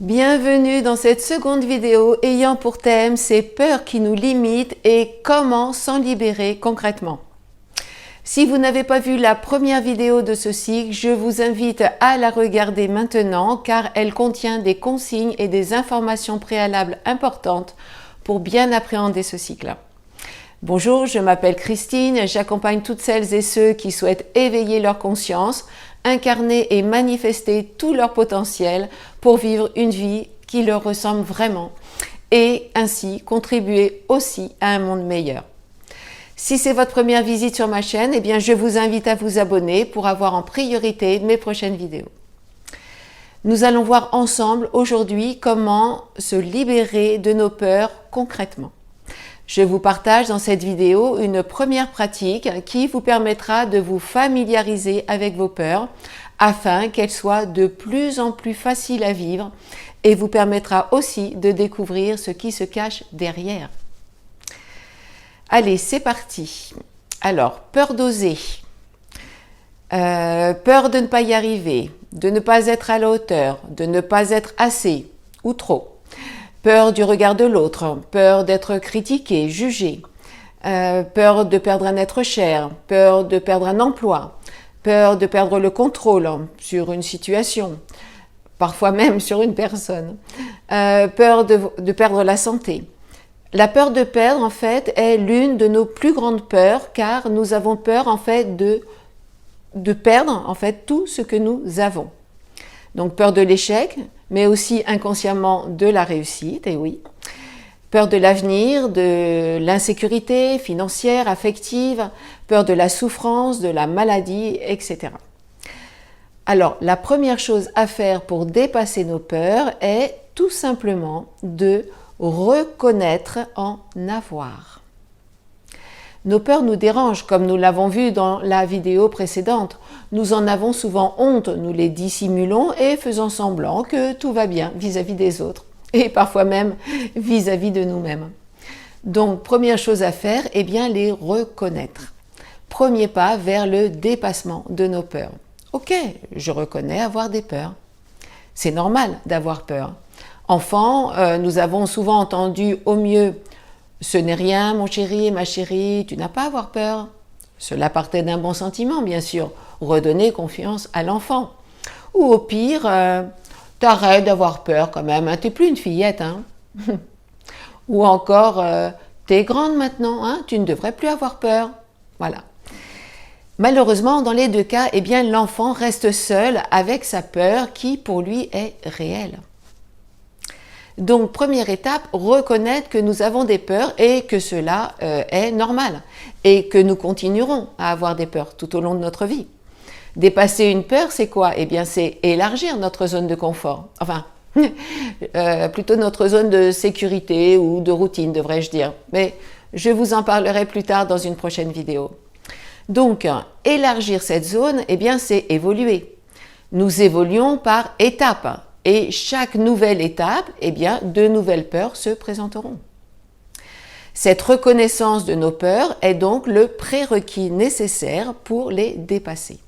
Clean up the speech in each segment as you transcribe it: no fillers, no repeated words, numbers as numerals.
Bienvenue dans cette seconde vidéo ayant pour thème ces peurs qui nous limitent et comment s'en libérer concrètement. Si vous n'avez pas vu la première vidéo de ce cycle, je vous invite à la regarder maintenant car elle contient des consignes et des informations préalables importantes pour bien appréhender ce cycle. Bonjour, je m'appelle Christine, j'accompagne toutes celles et ceux qui souhaitent éveiller leur conscience, incarner et manifester tout leur potentiel pour vivre une vie qui leur ressemble vraiment et ainsi contribuer aussi à un monde meilleur. Si c'est votre première visite sur ma chaîne, eh bien je vous invite à vous abonner pour avoir en priorité mes prochaines vidéos. Nous allons voir ensemble aujourd'hui comment se libérer de nos peurs concrètement. Je vous partage dans cette vidéo une première pratique qui vous permettra de vous familiariser avec vos peurs afin qu'elles soient de plus en plus faciles à vivre et vous permettra aussi de découvrir ce qui se cache derrière. Allez, c'est parti. Alors, peur d'oser, peur de ne pas y arriver, de ne pas être à la hauteur, de ne pas être assez ou trop. Peur du regard de l'autre, peur d'être critiqué, jugé, peur de perdre un être cher, peur de perdre un emploi, peur de perdre le contrôle sur une situation, parfois même sur une personne, peur de perdre la santé. La peur de perdre, en fait, est l'une de nos plus grandes peurs car nous avons peur, en fait, de perdre, en fait, tout ce que nous avons. Donc, peur de l'échec, mais aussi inconsciemment de la réussite, et oui. Peur de l'avenir, de l'insécurité financière, affective, peur de la souffrance, de la maladie, etc. Alors, la première chose à faire pour dépasser nos peurs est tout simplement de reconnaître en avoir. Nos peurs nous dérangent, comme nous l'avons vu dans la vidéo précédente. Nous en avons souvent honte, nous les dissimulons et faisons semblant que tout va bien vis-à-vis des autres et parfois même vis-à-vis de nous-mêmes. Donc, première chose à faire, eh bien, les reconnaître. Premier pas vers le dépassement de nos peurs. Ok, je reconnais avoir des peurs. C'est normal d'avoir peur. Enfant, nous avons souvent entendu au mieux « Ce n'est rien, mon chéri, ma chérie, tu n'as pas à avoir peur ». Cela partait d'un bon sentiment, bien sûr. Redonner confiance à l'enfant. Ou au pire, t'arrêtes d'avoir peur quand même, hein, t'es plus une fillette. Hein. Ou encore, t'es grande maintenant, hein, tu ne devrais plus avoir peur. Voilà. Malheureusement, dans les deux cas, eh bien, l'enfant reste seul avec sa peur qui, pour lui, est réelle. Donc, première étape, reconnaître que nous avons des peurs et que cela est normal et que nous continuerons à avoir des peurs tout au long de notre vie. Dépasser une peur, c'est quoi? Eh bien, c'est élargir notre zone de confort. Enfin, plutôt notre zone de sécurité ou de routine, devrais-je dire. Mais je vous en parlerai plus tard dans une prochaine vidéo. Donc, élargir cette zone, eh bien, c'est évoluer. Nous évoluons par étapes. Et chaque nouvelle étape, eh bien, de nouvelles peurs se présenteront. Cette reconnaissance de nos peurs est donc le prérequis nécessaire pour les dépasser.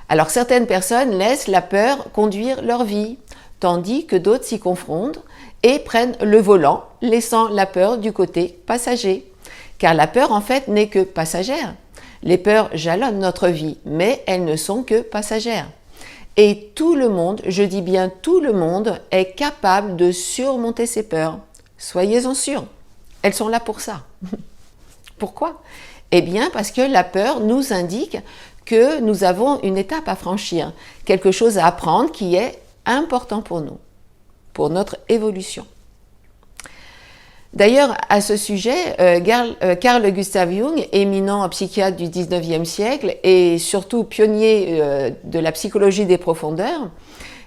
Alors, certaines personnes laissent la peur conduire leur vie, tandis que d'autres s'y confrontent et prennent le volant, laissant la peur du côté passager. Car la peur, en fait, n'est que passagère. Les peurs jalonnent notre vie, mais elles ne sont que passagères. Et tout le monde, je dis bien tout le monde, est capable de surmonter ses peurs. Soyez-en sûrs, elles sont là pour ça. Pourquoi? Eh bien parce que la peur nous indique que nous avons une étape à franchir, quelque chose à apprendre qui est important pour nous, pour notre évolution. D'ailleurs, à ce sujet, Carl Gustav Jung, éminent psychiatre du 19e siècle et surtout pionnier de la psychologie des profondeurs,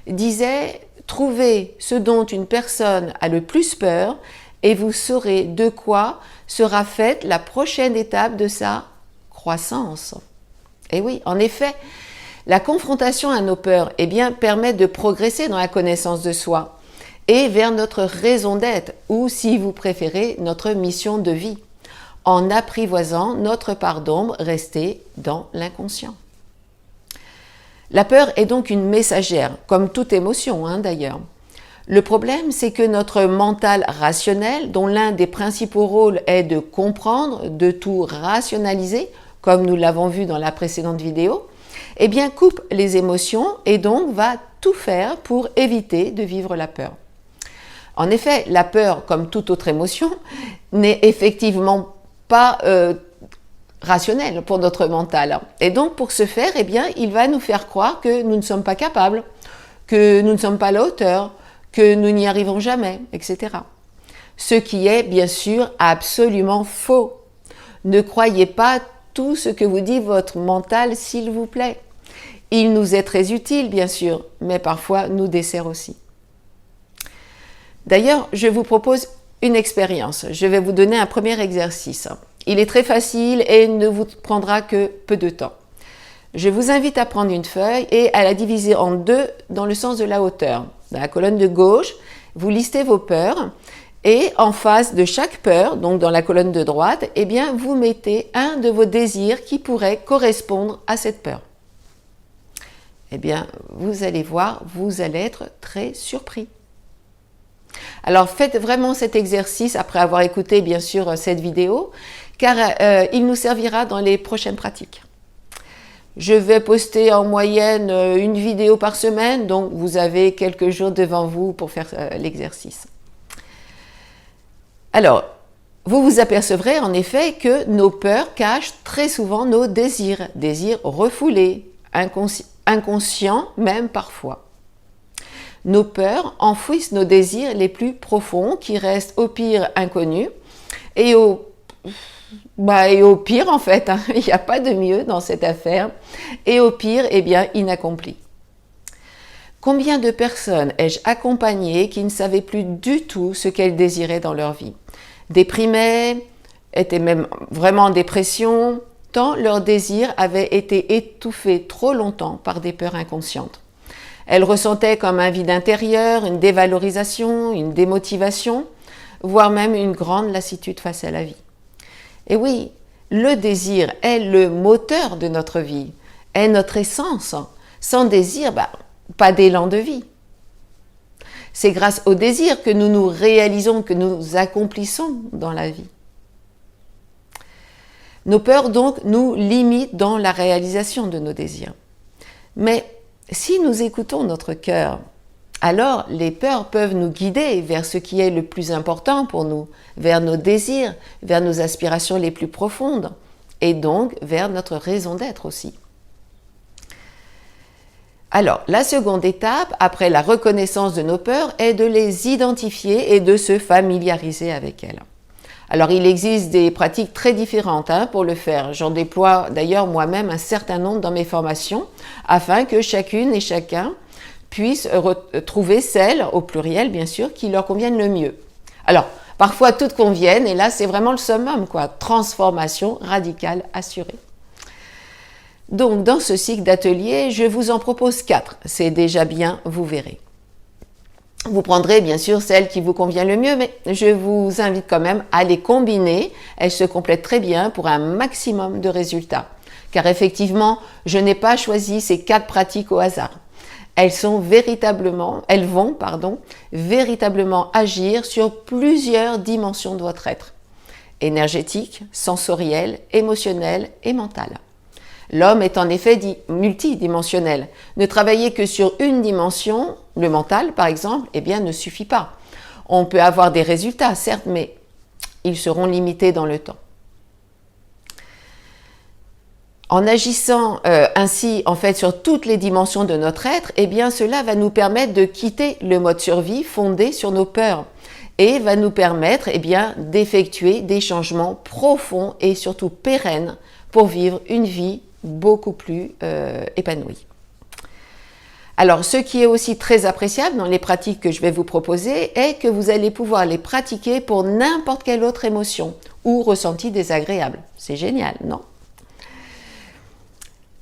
disait « Trouvez ce dont une personne a le plus peur et vous saurez de quoi sera faite la prochaine étape de sa croissance. » Et oui, en effet, la confrontation à nos peurs eh bien, permet de progresser dans la connaissance de soi et vers notre raison d'être, ou si vous préférez, notre mission de vie, en apprivoisant notre part d'ombre restée dans l'inconscient. La peur est donc une messagère, comme toute émotion d'ailleurs. Le problème, c'est que notre mental rationnel, dont l'un des principaux rôles est de comprendre, de tout rationaliser, comme nous l'avons vu dans la précédente vidéo, eh bien coupe les émotions et donc va tout faire pour éviter de vivre la peur. En effet, la peur, comme toute autre émotion, n'est effectivement pas rationnelle pour notre mental. Et donc, pour ce faire, eh bien, il va nous faire croire que nous ne sommes pas capables, que nous ne sommes pas à la hauteur, que nous n'y arriverons jamais, etc. Ce qui est, bien sûr, absolument faux. Ne croyez pas tout ce que vous dit votre mental, s'il vous plaît. Il nous est très utile, bien sûr, mais parfois nous dessert aussi. D'ailleurs, je vous propose une expérience. Je vais vous donner un premier exercice. Il est très facile et ne vous prendra que peu de temps. Je vous invite à prendre une feuille et à la diviser en deux dans le sens de la hauteur. Dans la colonne de gauche, vous listez vos peurs et en face de chaque peur, donc dans la colonne de droite, eh bien, vous mettez un de vos désirs qui pourrait correspondre à cette peur. Eh bien, vous allez voir, vous allez être très surpris. Alors, faites vraiment cet exercice après avoir écouté, bien sûr, cette vidéo, car il nous servira dans les prochaines pratiques. Je vais poster en moyenne une vidéo par semaine, donc vous avez quelques jours devant vous pour faire l'exercice. Alors, vous vous apercevrez en effet que nos peurs cachent très souvent nos désirs refoulés, inconscients même parfois. Nos peurs enfouissent nos désirs les plus profonds qui restent au pire inconnus et au pire en fait, hein, il n'y a pas de mieux dans cette affaire, et au pire, eh bien, inaccompli. Combien de personnes ai-je accompagnées qui ne savaient plus du tout ce qu'elles désiraient dans leur vie, déprimées, étaient même vraiment en dépression, tant leurs désirs avaient été étouffés trop longtemps par des peurs inconscientes. Elles ressentaient comme un vide intérieur, une dévalorisation, une démotivation, voire même une grande lassitude face à la vie. Et oui, le désir est le moteur de notre vie, est notre essence. Sans désir, pas d'élan de vie. C'est grâce au désir que nous nous réalisons, que nous accomplissons dans la vie. Nos peurs, donc, nous limitent dans la réalisation de nos désirs. Mais si nous écoutons notre cœur, alors les peurs peuvent nous guider vers ce qui est le plus important pour nous, vers nos désirs, vers nos aspirations les plus profondes, et donc vers notre raison d'être aussi. Alors, la seconde étape, après la reconnaissance de nos peurs, est de les identifier et de se familiariser avec elles. Alors, il existe des pratiques très différentes pour le faire. J'en déploie d'ailleurs moi-même un certain nombre dans mes formations, afin que chacune et chacun puissent trouver celle, au pluriel bien sûr, qui leur convienne le mieux. Alors, parfois toutes conviennent, et là c'est vraiment le summum, quoi. Transformation radicale assurée. Donc, dans ce cycle d'ateliers, je vous en propose 4. C'est déjà bien, vous verrez. Vous prendrez bien sûr celle qui vous convient le mieux, mais je vous invite quand même à les combiner. Elles se complètent très bien pour un maximum de résultats. Car effectivement, je n'ai pas choisi ces 4 pratiques au hasard. Elles vont véritablement agir sur plusieurs dimensions de votre être. Énergétique, sensorielle, émotionnelle et mentale. L'homme est en effet multidimensionnel. Ne travailler que sur une dimension, le mental par exemple, eh bien ne suffit pas. On peut avoir des résultats, certes, mais ils seront limités dans le temps. En agissant ainsi en fait sur toutes les dimensions de notre être, eh bien cela va nous permettre de quitter le mode survie fondé sur nos peurs et va nous permettre d'effectuer des changements profonds et surtout pérennes pour vivre une vie beaucoup plus épanouie. Alors, ce qui est aussi très appréciable dans les pratiques que je vais vous proposer est que vous allez pouvoir les pratiquer pour n'importe quelle autre émotion ou ressenti désagréable. C'est génial, non ?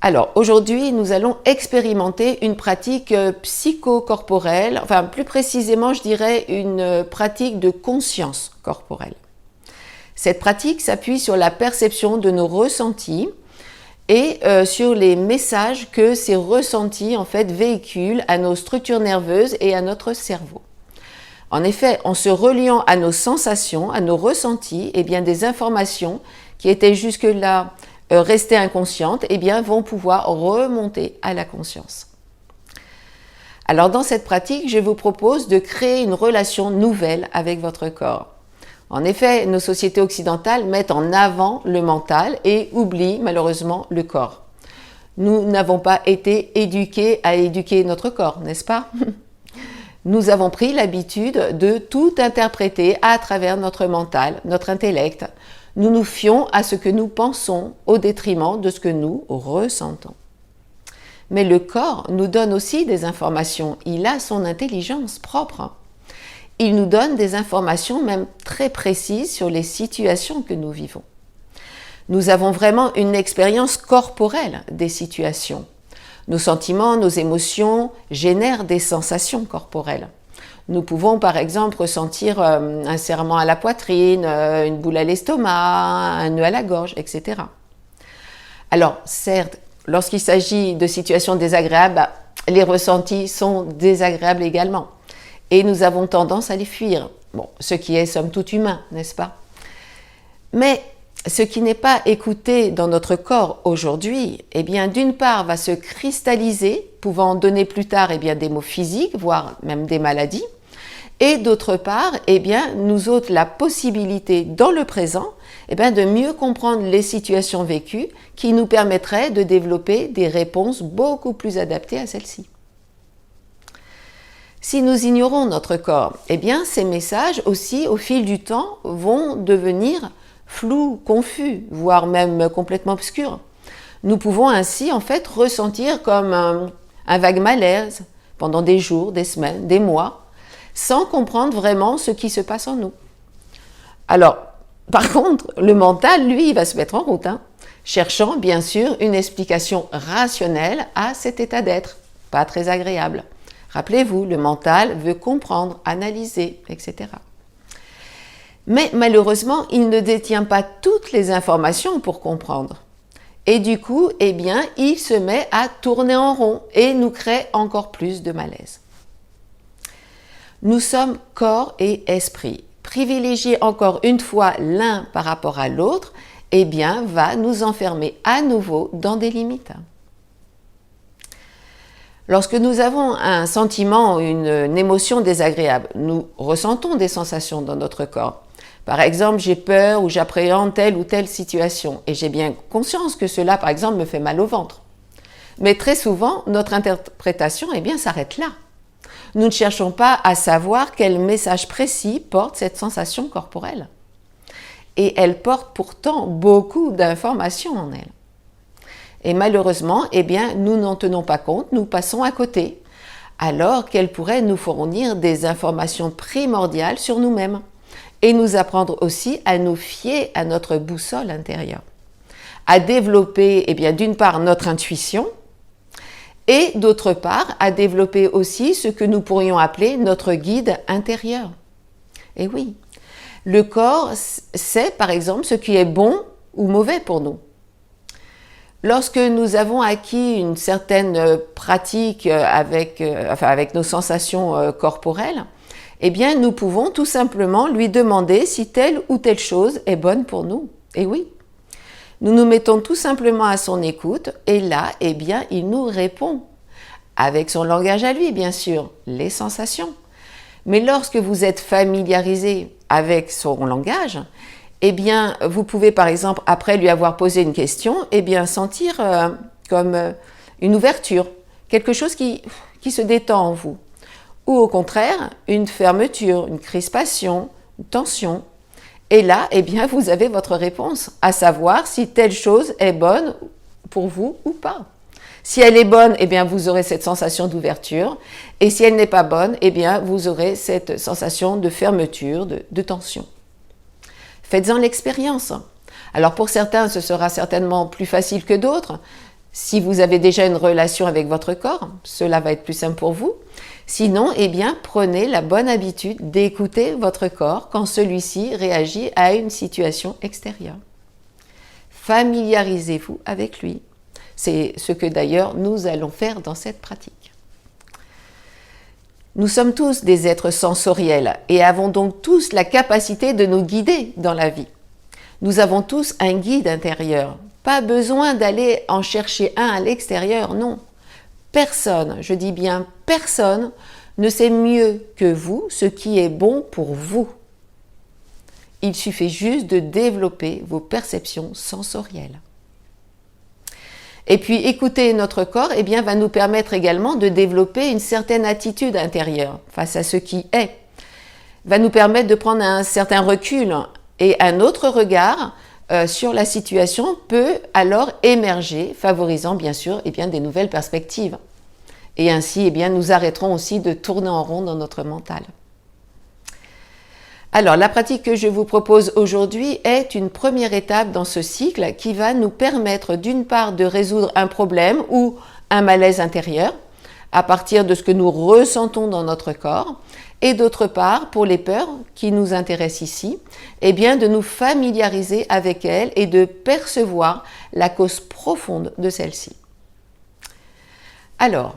Alors, aujourd'hui, nous allons expérimenter une pratique psychocorporelle, enfin plus précisément, je dirais une pratique de conscience corporelle. Cette pratique s'appuie sur la perception de nos ressentis et sur les messages que ces ressentis en fait véhiculent à nos structures nerveuses et à notre cerveau. En effet, en se reliant à nos sensations, à nos ressentis, eh bien, des informations qui étaient jusque-là restées inconscientes, eh bien, vont pouvoir remonter à la conscience. Alors, dans cette pratique, je vous propose de créer une relation nouvelle avec votre corps. En effet, nos sociétés occidentales mettent en avant le mental et oublient malheureusement le corps. Nous n'avons pas été éduqués à éduquer notre corps, n'est-ce pas? Nous avons pris l'habitude de tout interpréter à travers notre mental, notre intellect. Nous nous fions à ce que nous pensons au détriment de ce que nous ressentons. Mais le corps nous donne aussi des informations. Il a son intelligence propre. Il nous donne des informations même très précises sur les situations que nous vivons. Nous avons vraiment une expérience corporelle des situations. Nos sentiments, nos émotions génèrent des sensations corporelles. Nous pouvons par exemple ressentir un serrement à la poitrine, une boule à l'estomac, un nœud à la gorge, etc. Alors certes, lorsqu'il s'agit de situations désagréables, les ressentis sont désagréables également. Et nous avons tendance à les fuir. Bon, ce qui est somme toute humain, n'est-ce pas? Mais ce qui n'est pas écouté dans notre corps aujourd'hui, eh bien, d'une part, va se cristalliser, pouvant donner plus tard, eh bien, des maux physiques, voire même des maladies. Et d'autre part, eh bien, nous ôte la possibilité, dans le présent, eh bien, de mieux comprendre les situations vécues qui nous permettraient de développer des réponses beaucoup plus adaptées à celles-ci. Si nous ignorons notre corps, eh bien, ces messages aussi, au fil du temps, vont devenir flous, confus, voire même complètement obscurs. Nous pouvons ainsi, en fait, ressentir comme un vague malaise pendant des jours, des semaines, des mois, sans comprendre vraiment ce qui se passe en nous. Alors, par contre, le mental, lui, il va se mettre en route, cherchant, bien sûr, une explication rationnelle à cet état d'être, pas très agréable. Rappelez-vous, le mental veut comprendre, analyser, etc. Mais malheureusement, il ne détient pas toutes les informations pour comprendre. Et du coup, eh bien, il se met à tourner en rond et nous crée encore plus de malaise. Nous sommes corps et esprit. Privilégier encore une fois l'un par rapport à l'autre, eh bien, va nous enfermer à nouveau dans des limites. Lorsque nous avons un sentiment, une émotion désagréable, nous ressentons des sensations dans notre corps. Par exemple, j'ai peur ou j'appréhende telle ou telle situation et j'ai bien conscience que cela, par exemple, me fait mal au ventre. Mais très souvent, notre interprétation, eh bien, s'arrête là. Nous ne cherchons pas à savoir quel message précis porte cette sensation corporelle. Et elle porte pourtant beaucoup d'informations en elle. Et malheureusement, eh bien, nous n'en tenons pas compte, nous passons à côté, alors qu'elle pourrait nous fournir des informations primordiales sur nous-mêmes et nous apprendre aussi à nous fier à notre boussole intérieure, à développer, eh bien, d'une part notre intuition et d'autre part à développer aussi ce que nous pourrions appeler notre guide intérieur. Et oui, le corps sait par exemple ce qui est bon ou mauvais pour nous. Lorsque nous avons acquis une certaine pratique avec nos sensations corporelles, eh bien, nous pouvons tout simplement lui demander si telle ou telle chose est bonne pour nous. Et oui, nous nous mettons tout simplement à son écoute et là, eh bien, il nous répond. Avec son langage à lui, bien sûr, les sensations. Mais lorsque vous êtes familiarisé avec son langage, eh bien, vous pouvez par exemple, après lui avoir posé une question, eh bien, sentir comme une ouverture, quelque chose qui se détend en vous. Ou au contraire, une fermeture, une crispation, une tension. Et là, eh bien, vous avez votre réponse, à savoir si telle chose est bonne pour vous ou pas. Si elle est bonne, eh bien, vous aurez cette sensation d'ouverture. Et si elle n'est pas bonne, eh bien, vous aurez cette sensation de fermeture, de tension. Faites-en l'expérience. Alors pour certains, ce sera certainement plus facile que d'autres. Si vous avez déjà une relation avec votre corps, cela va être plus simple pour vous. Sinon, eh bien, prenez la bonne habitude d'écouter votre corps quand celui-ci réagit à une situation extérieure. Familiarisez-vous avec lui. C'est ce que d'ailleurs nous allons faire dans cette pratique. Nous sommes tous des êtres sensoriels et avons donc tous la capacité de nous guider dans la vie. Nous avons tous un guide intérieur. Pas besoin d'aller en chercher un à l'extérieur, non. Personne, je dis bien personne, ne sait mieux que vous ce qui est bon pour vous. Il suffit juste de développer vos perceptions sensorielles. Et puis écouter notre corps va nous permettre également de développer une certaine attitude intérieure face à ce qui est. Va nous permettre de prendre un certain recul et un autre regard sur la situation peut alors émerger, favorisant bien sûr des nouvelles perspectives. Et ainsi nous arrêterons aussi de tourner en rond dans notre mental. Alors, la pratique que je vous propose aujourd'hui est une première étape dans ce cycle qui va nous permettre d'une part de résoudre un problème ou un malaise intérieur à partir de ce que nous ressentons dans notre corps et d'autre part, pour les peurs qui nous intéressent ici, de nous familiariser avec elles et de percevoir la cause profonde de celle-ci. Alors,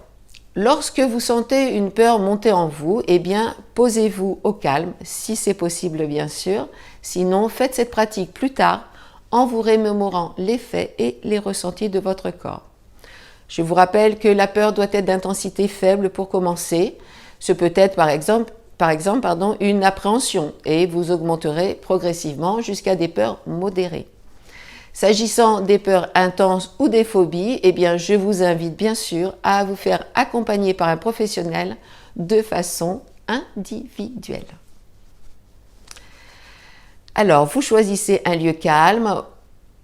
lorsque vous sentez une peur monter en vous, posez-vous au calme, si c'est possible bien sûr. Sinon, faites cette pratique plus tard en vous remémorant les faits et les ressentis de votre corps. Je vous rappelle que la peur doit être d'intensité faible pour commencer. Ce peut être par exemple une appréhension et vous augmenterez progressivement jusqu'à des peurs modérées. S'agissant des peurs intenses ou des phobies, je vous invite bien sûr à vous faire accompagner par un professionnel de façon individuelle. Alors, vous choisissez un lieu calme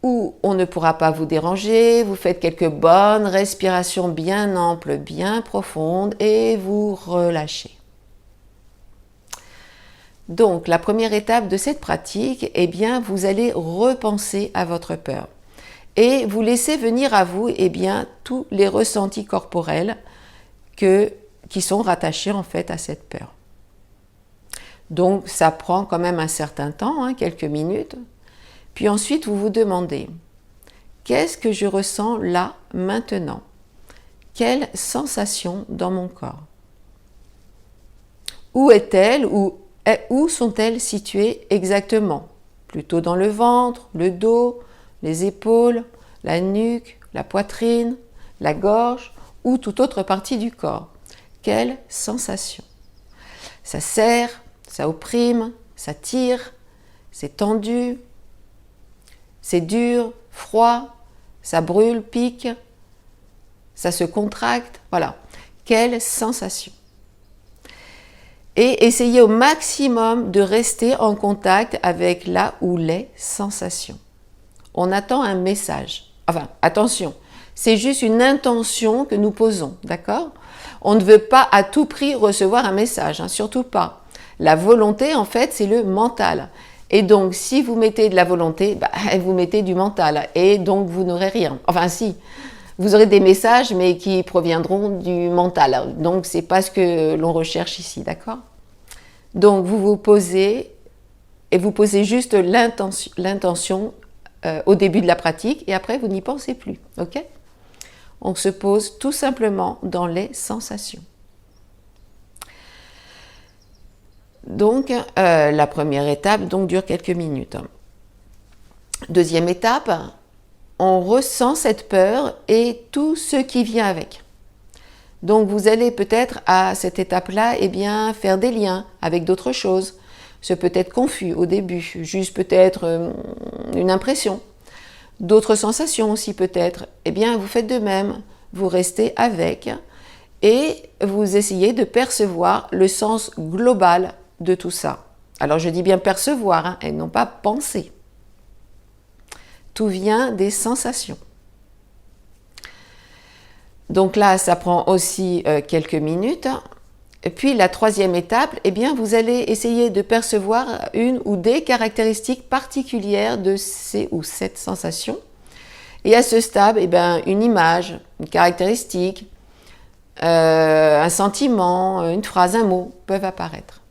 où on ne pourra pas vous déranger, vous faites quelques bonnes respirations bien amples, bien profondes et vous relâchez. Donc, la première étape de cette pratique, vous allez repenser à votre peur et vous laissez venir à vous tous les ressentis corporels qui sont rattachés en fait à cette peur. Donc, ça prend quand même un certain temps, quelques minutes. Puis ensuite, vous vous demandez, qu'est-ce que je ressens là, maintenant? Quelle sensation dans mon corps? Où est-elle ou où sont-elles situées exactement? Plutôt dans le ventre, le dos, les épaules, la nuque, la poitrine, la gorge ou toute autre partie du corps? Quelle sensation? Ça serre, ça opprime, ça tire, c'est tendu, c'est dur, froid, ça brûle, pique, ça se contracte, voilà. Quelle sensation? Et essayez au maximum de rester en contact avec la ou les sensations. On attend un message. Enfin, attention, c'est juste une intention que nous posons, d'accord? On ne veut pas à tout prix recevoir un message, surtout pas. La volonté, en fait, c'est le mental. Et donc, si vous mettez de la volonté, vous mettez du mental. Et donc, vous n'aurez rien. Enfin, si, vous aurez des messages, mais qui proviendront du mental. Donc, c'est pas ce que l'on recherche ici, d'accord? Donc, vous vous posez, et vous posez juste l'intention au début de la pratique, et après, vous n'y pensez plus, ok? On se pose tout simplement dans les sensations. Donc, la première étape dure quelques minutes. Deuxième étape, on ressent cette peur et tout ce qui vient avec. Donc, vous allez peut-être à cette étape-là, faire des liens avec d'autres choses. Ce peut être confus au début, juste peut-être une impression. D'autres sensations aussi peut-être. Vous faites de même. Vous restez avec et vous essayez de percevoir le sens global de tout ça. Alors, je dis bien percevoir et non pas penser. Tout vient des sensations. Donc là, ça prend aussi quelques minutes. Et puis la troisième étape, vous allez essayer de percevoir une ou des caractéristiques particulières de ces ou cette sensation. Et à ce stade, une image, une caractéristique, un sentiment, une phrase, un mot peuvent apparaître.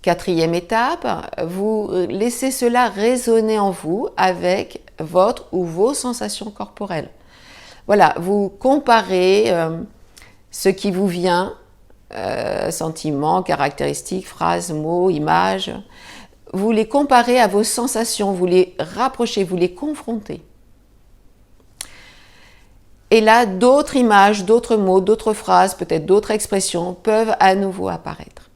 Quatrième étape, vous laissez cela résonner en vous avec votre ou vos sensations corporelles. Voilà, vous comparez ce qui vous vient sentiments, caractéristiques, phrases, mots, images. Vous les comparez à vos sensations, vous les rapprochez, vous les confrontez. Et là, d'autres images, d'autres mots, d'autres phrases, peut-être d'autres expressions peuvent à nouveau apparaître.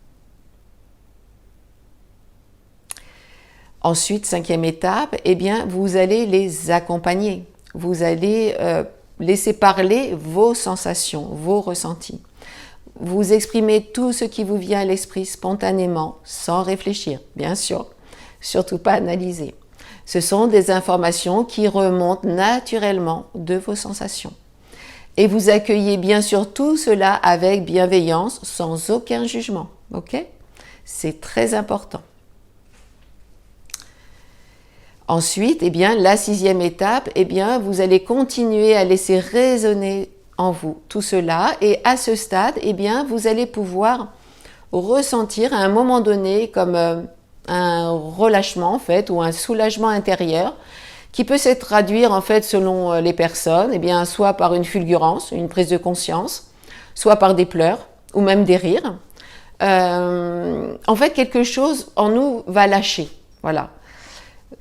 Ensuite, cinquième étape, eh bien, vous allez les accompagner. Vous allez laisser parler vos sensations, vos ressentis. Vous exprimez tout ce qui vous vient à l'esprit spontanément, sans réfléchir, bien sûr, surtout pas analyser. Ce sont des informations qui remontent naturellement de vos sensations. Et vous accueillez bien sûr tout cela avec bienveillance, sans aucun jugement. Ok? C'est très important. Ensuite, eh bien, la sixième étape, eh bien, vous allez continuer à laisser résonner en vous tout cela, et à ce stade, eh bien, vous allez pouvoir ressentir à un moment donné comme un relâchement en fait, ou un soulagement intérieur qui peut se traduire en fait selon les personnes, eh bien, soit par une fulgurance, une prise de conscience, soit par des pleurs ou même des rires. En fait, quelque chose en nous va lâcher, voilà.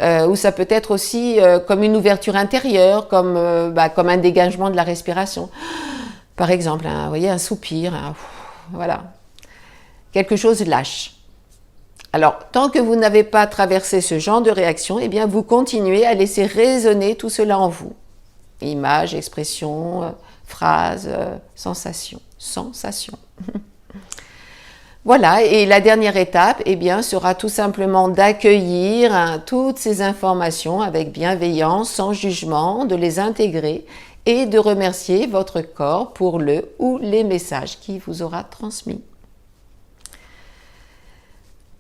Ou ça peut être aussi comme une ouverture intérieure, comme un dégagement de la respiration. Par exemple, vous voyez, un soupir, voilà. Quelque chose lâche. Alors, tant que vous n'avez pas traversé ce genre de réaction, eh bien, vous continuez à laisser résonner tout cela en vous. Images, expressions, phrases, sensations. Voilà, et la dernière étape, eh bien, sera tout simplement d'accueillir toutes ces informations avec bienveillance, sans jugement, de les intégrer et de remercier votre corps pour le ou les messages qu'il vous aura transmis.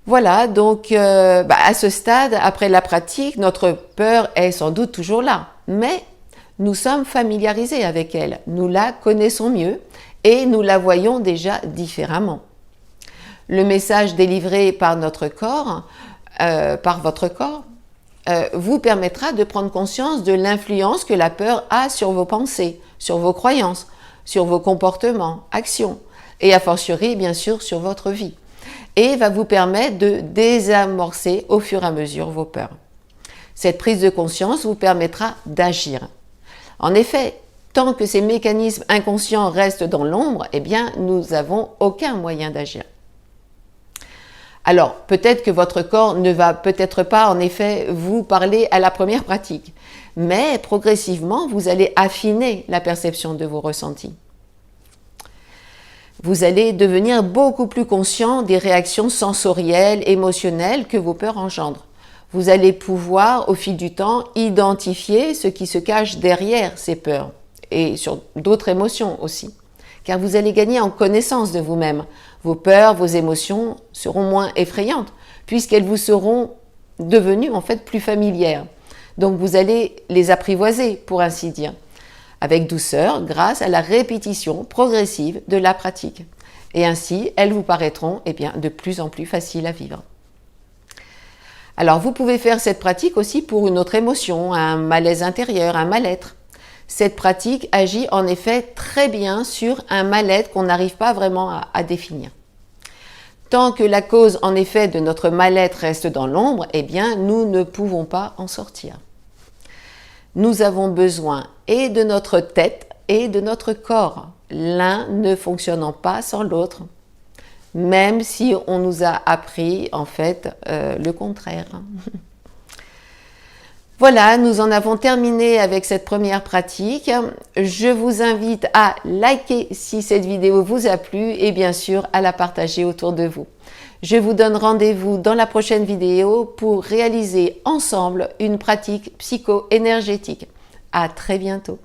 Voilà, donc à ce stade, après la pratique, notre peur est sans doute toujours là, mais nous sommes familiarisés avec elle, nous la connaissons mieux et nous la voyons déjà différemment. Le message délivré par notre corps, par votre corps, vous permettra de prendre conscience de l'influence que la peur a sur vos pensées, sur vos croyances, sur vos comportements, actions, et a fortiori, bien sûr, sur votre vie. Et va vous permettre de désamorcer au fur et à mesure vos peurs. Cette prise de conscience vous permettra d'agir. En effet, tant que ces mécanismes inconscients restent dans l'ombre, eh bien, nous n'avons aucun moyen d'agir. Alors, peut-être que votre corps ne va peut-être pas, en effet, vous parler à la première pratique, mais progressivement, vous allez affiner la perception de vos ressentis. Vous allez devenir beaucoup plus conscient des réactions sensorielles, émotionnelles que vos peurs engendrent. Vous allez pouvoir, au fil du temps, identifier ce qui se cache derrière ces peurs et sur d'autres émotions aussi. Car vous allez gagner en connaissance de vous-même. Vos peurs, vos émotions seront moins effrayantes puisqu'elles vous seront devenues en fait plus familières. Donc vous allez les apprivoiser, pour ainsi dire, avec douceur grâce à la répétition progressive de la pratique. Et ainsi, elles vous paraîtront de plus en plus faciles à vivre. Alors vous pouvez faire cette pratique aussi pour une autre émotion, un malaise intérieur, un mal-être. Cette pratique agit en effet très bien sur un mal-être qu'on n'arrive pas vraiment à définir. Tant que la cause en effet de notre mal-être reste dans l'ombre, eh bien nous ne pouvons pas en sortir. Nous avons besoin et de notre tête et de notre corps, l'un ne fonctionnant pas sans l'autre, même si on nous a appris en fait le contraire. Voilà, nous en avons terminé avec cette première pratique. Je vous invite à liker si cette vidéo vous a plu et bien sûr à la partager autour de vous. Je vous donne rendez-vous dans la prochaine vidéo pour réaliser ensemble une pratique psycho-énergétique. À très bientôt.